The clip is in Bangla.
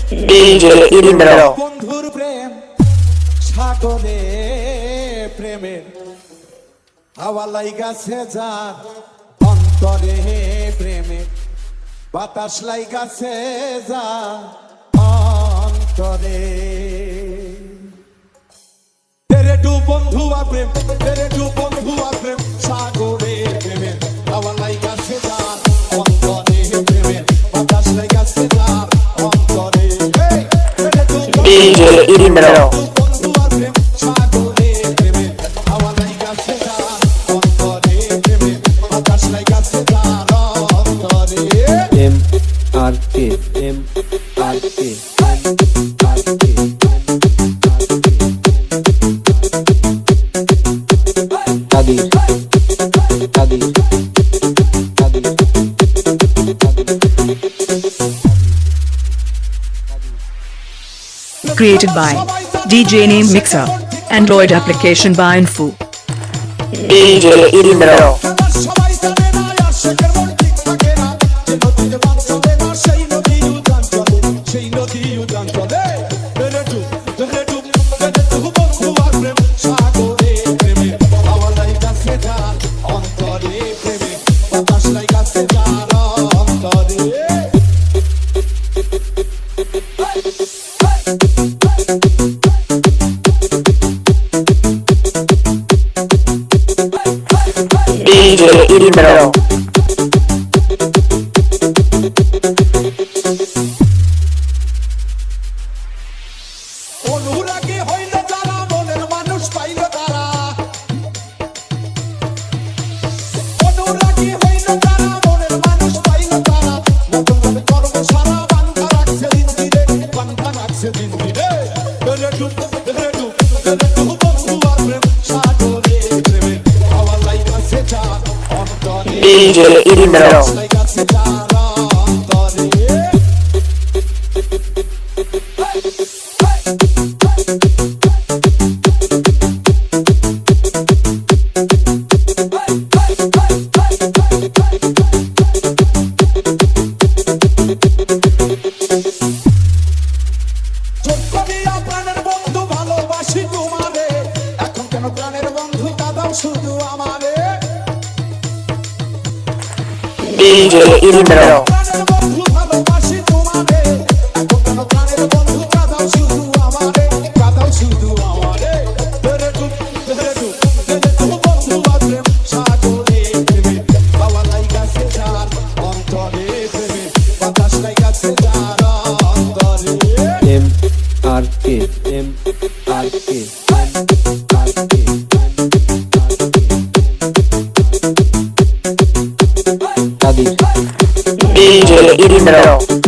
DJ Irindro বন্ধুর প্রেম সাগরে প্রেমের হাওয়া লাইগাছে যার অন্তরে প্রেমের বাতাস লাইগাছে যার অন্তরে তেরে টু বন্ধু আর প্রেম তেরে টু বন্ধু আর প্রেম সাগরে প্রেমের হাওয়া লাইগাছে যার অন্তরে প্রেমের বাতাস লাইগাছে যার অন্তরে DJ Irindro MRK Created by DJ Name Mixer, Android application by Info. DJ Irindro DJ Irindro অনুরাগী হইল যারা মনের মানুষ পাইল তারা অনুরাগী হইল যারা মনের মানুষ পাইল তারা নতুন নতুন কর্ম সারা বান্ধা রাখছে দিন দিনে বান্ধা রাখছে দিন দিনে বন্ধু আর প্রেম সাগরে প্রেমে হাওয়া লাইগাছে যার অন্তরে DJ Irindro লাইগাছে যার অন্তরে প্রাণের বন্ধু ভালোবাসি তোমারে এখন কেন প্রাণের বন্ধু কাঁদাও শুধু আমারে DJ Irindro প্রাণের বন্ধু ভালোবাসি তোমারে এখন কেন প্রাণের বন্ধু কাঁদাও শুধু আমারে তেরে টু বন্ধু আর প্রেম সাগরে প্রেমে হাওয়া লাইগাছে যার অন্তরে প্রেমে বাতাস লাইগাছে যার অন্তরে MRK DJ Irindro